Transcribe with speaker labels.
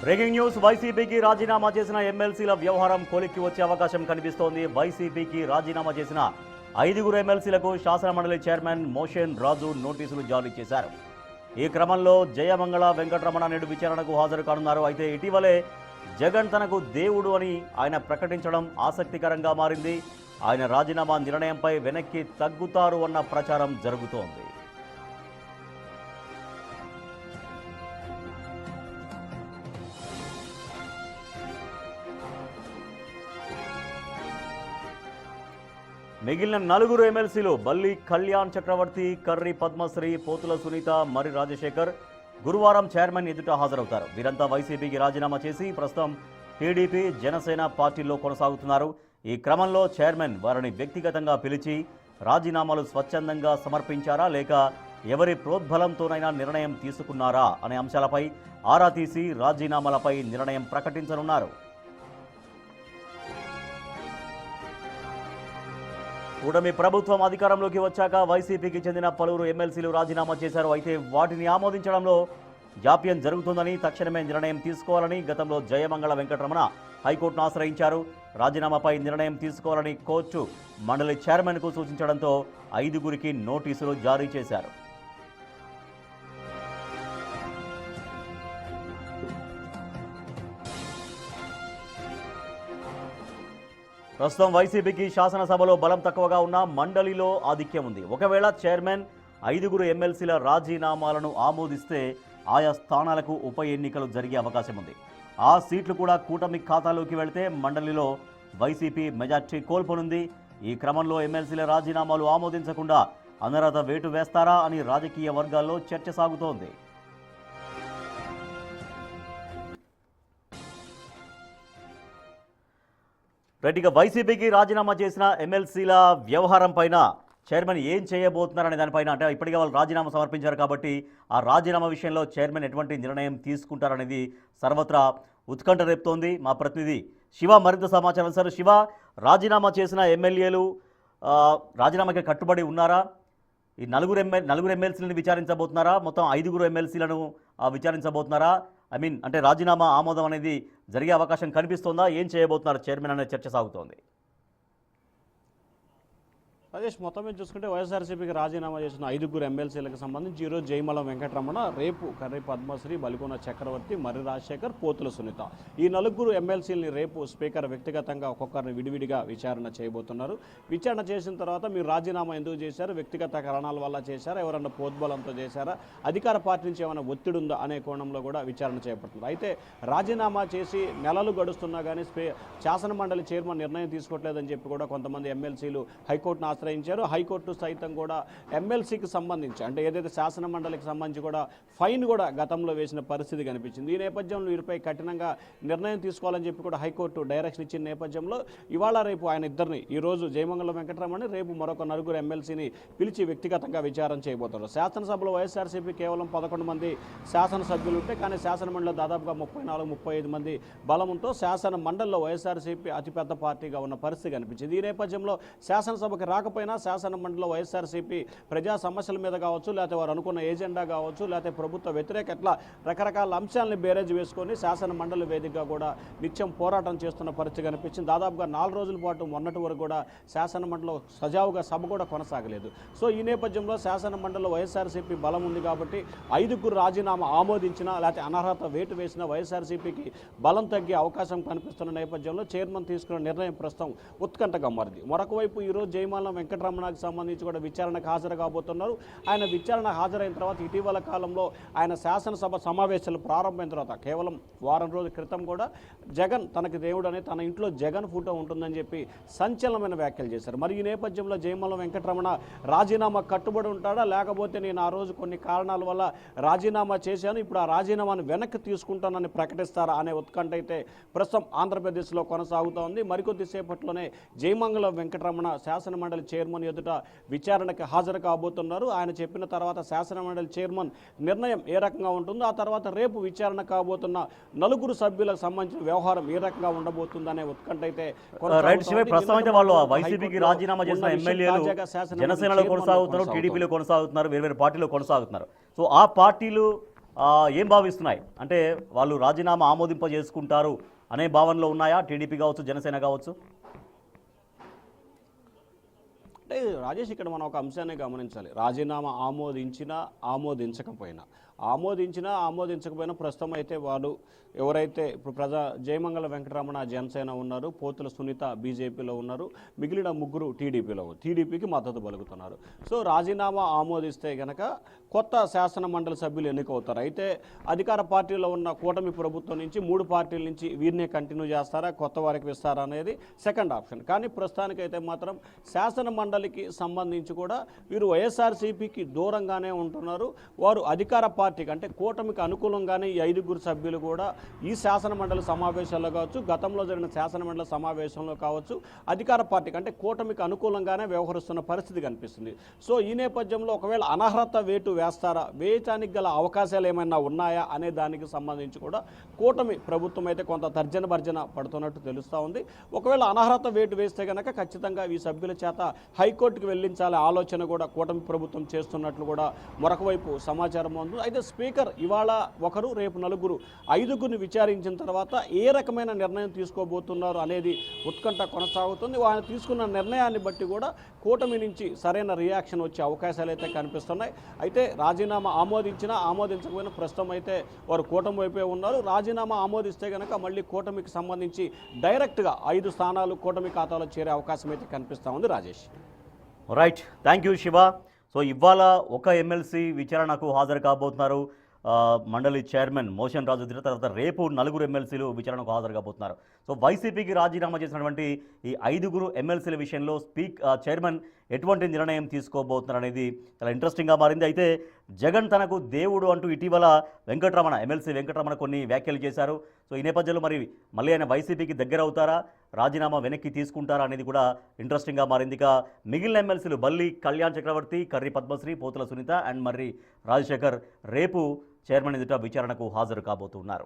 Speaker 1: Breaking news వైసీపీకి రాజీనామా చేసిన ఎమ్మెల్సీల వ్యవహారం కొలిక్కి వచ్చే అవకాశం కనిపిస్తోంది. వైసీపీకి రాజీనామా చేసిన 5 ఎమ్మెల్సీలకు శాసనమండలి చైర్మన్ మోషన్ రాజు నోటీసులు జారీ చేశారు. ఈ క్రమంలో జయమంగళ వెంకటరమణ నేడు విచారణకు హాజరు కానున్నారు. అయితే ఇటీవలే జగన్ తనకు దేవుడు అని ఆయన ప్రకటించడం ఆసక్తికరంగా మారింది. ఆయన రాజీనామా నిర్ణయంపై వెనక్కి తగ్గుతారు అన్న ప్రచారం జరుగుతోంది. మిగిలిన 4 ఎమ్మెల్సీలు బల్లి కళ్యాణ్ చక్రవర్తి, కర్రి పద్మశ్రీ, పోతుల సునీత, మరి రాజశేఖర్ గురువారం చైర్మన్ ఎదుట హాజరవుతారు. వీరంతా వైసీపీకి రాజీనామా చేసి ప్రస్తుతం టీడీపీ, జనసేన పార్టీల్లో కొనసాగుతున్నారు. ఈ క్రమంలో చైర్మన్ వారిని వ్యక్తిగతంగా పిలిచి రాజీనామాలు స్వచ్ఛందంగా సమర్పించారా లేక ఎవరి ప్రోద్బలంతోనైనా నిర్ణయం తీసుకున్నారా అనే అంశాలపై ఆరా తీసి రాజీనామాలపై నిర్ణయం ప్రకటించనున్నారు. కూటమి ప్రభుత్వం అధికారంలోకి వచ్చాక వైసీపీకి చెందిన పలువురు ఎమ్మెల్సీలు రాజీనామా చేశారు. అయితే వాటిని ఆమోదించడంలో జాప్యం జరుగుతుందని, తక్షణమే నిర్ణయం తీసుకోవాలని గతంలో జయమంగళ వెంకటరమణ హైకోర్టును ఆశ్రయించారు. రాజీనామాపై నిర్ణయం తీసుకోవాలని కోర్టు మండలి చైర్మన్కు సూచించడంతో 5 నోటీసులు జారీ చేశారు. ప్రస్తుతం వైసీపీకి శాసనసభలో బలం తక్కువగా ఉన్న మండలిలో ఆధిక్యం ఉంది. ఒకవేళ చైర్మన్ 5 ఎమ్మెల్సీల రాజీనామాలను ఆమోదిస్తే ఆయా స్థానాలకు ఉప ఎన్నికలు జరిగే అవకాశం ఉంది. ఆ సీట్లు కూడా కూటమి ఖాతాలోకి వెళితే మండలిలో వైసీపీ మెజార్టీ కోల్పోనుంది. ఈ క్రమంలో ఎమ్మెల్సీల రాజీనామాలు ఆమోదించకుండా అనర్హత వేటు వేస్తారా అని రాజకీయ వర్గాల్లో చర్చ సాగుతోంది. రైట్గా వైసీపీకి రాజీనామా చేసిన ఎమ్మెల్సీల వ్యవహారం పైన చైర్మన్ ఏం చేయబోతున్నారనే దానిపైన, అంటే ఇప్పటికే వాళ్ళు రాజీనామా సమర్పించారు కాబట్టి ఆ రాజీనామా విషయంలో చైర్మన్ ఎటువంటి నిర్ణయం తీసుకుంటారనేది సర్వత్రా ఉత్కంఠ రేపుతోంది. మా ప్రతినిధి శివ మరింత సమాచారం. సార్ శివ, రాజీనామా చేసిన ఎమ్మెల్యేలు రాజీనామాకి కట్టుబడి ఉన్నారా? ఈ 4 ఎమ్మెల్సీలను విచారించబోతున్నారా? మొత్తం 5 ఎమ్మెల్సీలను విచారించబోతున్నారా? అంటే రాజీనామా ఆమోదం అనేది జరిగే అవకాశం కనిపిస్తోందా? ఏం చేయబోతున్నారు చైర్మన్ అనే చర్చ సాగుతోంది.
Speaker 2: రాజేష్, మొత్తం మీద చూసుకుంటే వైఎస్ఆర్సీపీకి రాజీనామా చేసిన 5 ఎమ్మెల్సీలకు సంబంధించి ఈరోజు జయమల వెంకటరమణ, రేపు కర్రి పద్మశ్రీ, బలికొన చక్రవర్తి, మర్రి రాజశేఖర్, పోతుల సునీత, ఈ 4 ఎమ్మెల్సీలని రేపు స్పీకర్ వ్యక్తిగతంగా ఒక్కొక్కరిని విడివిడిగా విచారణ చేయబోతున్నారు. విచారణ చేసిన తర్వాత మీరు రాజీనామా ఎందుకు చేశారు, వ్యక్తిగత కారణాల వల్ల చేశారా, ఎవరన్నా ప్రోద్బలంతో చేశారా, అధికార పార్టీ నుంచి ఏమైనా ఒత్తిడి ఉందా అనే కోణంలో కూడా విచారణ చేపడుతుంది. అయితే రాజీనామా చేసి నెలలు గడుస్తున్నా కానీ శాసన మండలి చైర్మన్ నిర్ణయం తీసుకోవట్లేదని చెప్పి కూడా కొంతమంది ఎమ్మెల్సీలు హైకోర్టును ఆశ్రయించారు. హైకోర్టు సైతం కూడా ఎమ్మెల్సీకి సంబంధించి, అంటే ఏదైతే శాసన మండలికి సంబంధించి కూడా ఫైన్ కూడా గతంలో వేసిన పరిస్థితి కనిపించింది. ఈ నేపథ్యంలో వీరిపై కఠినంగా నిర్ణయం తీసుకోవాలని చెప్పి కూడా హైకోర్టు డైరెక్షన్ ఇచ్చిన నేపథ్యంలో ఇవాళ రేపు ఆయన ఇద్దరిని, ఈరోజు జయమంగళ వెంకటరమణ, రేపు మరొక 4 ఎమ్మెల్సీని పిలిచి వ్యక్తిగతంగా విచారణ చేయబోతున్నారు. శాసనసభలో వైఎస్ఆర్సీపీ కేవలం 11 మంది శాసనసభ్యులు ఉంటే, కానీ శాసన మండలిలో దాదాపుగా 34-35 మంది బలంతో శాసన మండలిలో వైఎస్ఆర్సీపీ అతిపెద్ద పార్టీగా ఉన్న పరిస్థితి కనిపించింది. ఈ నేపథ్యంలో శాసనసభకి రాకపోయినా శాసన మండలిలో వైఎస్ఆర్సీపీ ప్రజా సమస్యల మీద కావచ్చు, లేకపోతే వారు అనుకున్న ఏజెండా కావచ్చు, లేకపోతే ప్రభుత్వ వ్యతిరేక ఎట్లా రకరకాల అంశాలని బేరేజ్ వేసుకొని శాసన మండలి వేదికగా కూడా నిత్యం పోరాటం చేస్తున్న పరిస్థితి కనిపించింది. దాదాపుగా 4 రోజుల పాటు మొన్నటి వరకు కూడా శాసన మండలిలో సజావుగా సభ కూడా కొనసాగలేదు. సో ఈ నేపథ్యంలో శాసన మండలిలో వైఎస్ఆర్సీపీ బలం ఉంది కాబట్టి 5 రాజీనామా ఆమోదించినా లేకపోతే అనర్హత వేటు వేసిన వైఎస్ఆర్సీపీకి బలం తగ్గే అవకాశం కనిపిస్తున్న నేపథ్యంలో చైర్మన్ తీసుకున్న నిర్ణయం ప్రస్తుతం ఉత్కంఠగా మారింది. మరొక వైపు ఈరోజు జయమాల వెంకటరమణకు సంబంధించి కూడా విచారణకు హాజరు కాబోతున్నారు. ఆయన విచారణ హాజరైన తర్వాత ఇటీవల కాలంలో ఆయన శాసనసభ సమావేశాలు ప్రారంభమైన తర్వాత కేవలం వారం రోజుల క్రితం కూడా జగన్ తనకి దేవుడని, తన ఇంట్లో జగన్ ఫోటో ఉంటుందని చెప్పి సంచలనమైన వ్యాఖ్యలు చేశారు. మరి ఈ నేపథ్యంలో జయమల వెంకటరమణ రాజీనామా కట్టుబడి ఉంటాడా, లేకపోతే నేను ఆ రోజు కొన్ని కారణాల వల్ల రాజీనామా చేశాను, ఇప్పుడు ఆ రాజీనామాను వెనక్కి తీసుకుంటానని ప్రకటిస్తారా అనే ఉత్కంఠ అయితే ప్రస్తుతం ఆంధ్రప్రదేశ్లో కొనసాగుతూ ఉంది. మరికొద్ది సేపట్లోనే జయమంగళ వెంకటరమణ శాసన మండలి చైర్మన్ ఎదుట విచారణకు హాజరు కాబోతున్నారు. ఆయన చెప్పిన తర్వాత శాసన మండలి చైర్మన్ నిర్ణయం ఏ రకంగా ఉంటుందో, ఆ తర్వాత రేపు విచారణ కాబోతున్న 4 సభ్యులకు సంబంధించిన వ్యవహారం ఏ రకంగా ఉండబోతుందనే ఉత్కంఠ అయితే
Speaker 1: వైసీపీకి రాజీనామా చేసిన ఎమ్మెల్యేలు జనసేనలో కొనసాగుతున్నారు, టీడీపీలో కొనసాగుతున్నారు, వేరు పార్టీలో కొనసాగుతున్నారు. సో ఆ పార్టీలు ఏం భావిస్తున్నాయి? అంటే వాళ్ళు రాజీనామా ఆమోదింపజేసుకుంటారు అనే భావనలో ఉన్నాయా టీడీపీ కావచ్చు, జనసేన కావచ్చు?
Speaker 2: అంటే రాజేష్, ఇక్కడ మనం ఒక అంశాన్ని గమనించాలి. రాజీనామా ఆమోదించినా ఆమోదించకపోయినా ప్రస్తుతం అయితే వాళ్ళు ఎవరైతే ఇప్పుడు జయమంగళ వెంకటరమణ జనసేన ఉన్నారు, పోతుల సునీత బీజేపీలో ఉన్నారు, మిగిలిన ముగ్గురు టీడీపీకి మద్దతు పలుకుతున్నారు. సో రాజీనామా ఆమోదిస్తే గనక కొత్త శాసన మండలి సభ్యులు ఎన్నికవుతారు. అయితే అధికార పార్టీలో ఉన్న కూటమి ప్రభుత్వం నుంచి 3 పార్టీల నుంచి వీరినే కంటిన్యూ చేస్తారా, కొత్త వారికి ఇస్తారా అనేది సెకండ్ ఆప్షన్. కానీ ప్రస్తుతానికైతే మాత్రం శాసన మండలికి సంబంధించి కూడా వీరు వైఎస్ఆర్సీపీకి దూరంగానే ఉంటున్నారు. వారు అధికార పార్టీకి అంటే కూటమికి అనుకూలంగానే ఈ 5 సభ్యులు కూడా ఈ శాసన మండలి సమావేశాల్లో కావచ్చు, గతంలో జరిగిన శాసన మండలి సమావేశంలో కావచ్చు, అధికార పార్టీకి అంటే కూటమికి అనుకూలంగానే వ్యవహరిస్తున్న పరిస్థితి కనిపిస్తుంది. సో ఈ నేపథ్యంలో ఒకవేళ అనర్హత వేటు వేస్తారా, వేయటానికి గల అవకాశాలు ఏమైనా ఉన్నాయా అనే దానికి సంబంధించి కూడా కూటమి ప్రభుత్వం అయితే కొంత తర్జన భర్జన పడుతున్నట్టు తెలుస్తూ ఉంది. ఒకవేళ అనర్హత వేటు వేస్తే కనుక ఖచ్చితంగా ఈ సభ్యుల చేత హైకోర్టుకు వెళ్లించాలే ఆలోచన కూడా కూటమి ప్రభుత్వం చేస్తున్నట్లు కూడా మరొక వైపు సమాచారం ఉంది. అయితే స్పీకర్ ఇవాళ ఒకరు, రేపు 5 విచారించిన తర్వాత ఏ రకమైన నిర్ణయం తీసుకోబోతున్నారు అనేది ఉత్కంఠ కొనసాగుతుంది. ఆయన తీసుకున్న నిర్ణయాన్ని బట్టి కూడా కూటమి నుంచి సరైన రియాక్షన్ వచ్చే అవకాశాలు అయితే కనిపిస్తున్నాయి. అయితే రాజీనామా ఆమోదించకపోయినా ప్రస్తుతం అయితే వారు కూటమి వైపే ఉన్నారు. రాజీనామా ఆమోదిస్తే కనుక మళ్ళీ కూటమికి సంబంధించి డైరెక్ట్గా 5 స్థానాలు కూటమి ఖాతాలో చేరే అవకాశం అయితే కనిపిస్తూ ఉంది. Rajesh,
Speaker 1: right, thank you Shiva. So ఇవాళ ఒక ఎమ్మెల్సీ విచారణకు హాజరు కాబోతున్నారు మండలి చైర్మన్ మోషన్ రాజు. తర్వాత రేపు 4 ఎమ్మెల్సీలు విచారణకు హాజరు కాబోతున్నారు. సో వైసీపీకి రాజీనామా చేసినటువంటి ఈ 5 ఎమ్మెల్సీల విషయంలో చైర్మన్ ఎటువంటి నిర్ణయం తీసుకోబోతున్నారు అనేది చాలా ఇంట్రెస్టింగ్గా మారింది. అయితే జగన్ తనకు దేవుడు అంటూ ఇటీవల ఎమ్మెల్సీ వెంకటరమణ కొన్ని వ్యాఖ్యలు చేశారు. సో ఈ నేపథ్యంలో మళ్ళీ ఆయన వైసీపీకి దగ్గర అవుతారా, రాజీనామా వెనక్కి తీసుకుంటారా అనేది కూడా ఇంట్రెస్టింగ్గా మారింది. ఇక మిగిలిన ఎమ్మెల్సీలు బల్లి కళ్యాణ్ చక్రవర్తి, కర్రి పద్మశ్రీ, పోతుల సునీత అండ్ మర్రి రాజశేఖర్ రేపు చైర్మన్ ఎదుట విచారణకు హాజరు కాబోతున్నారు.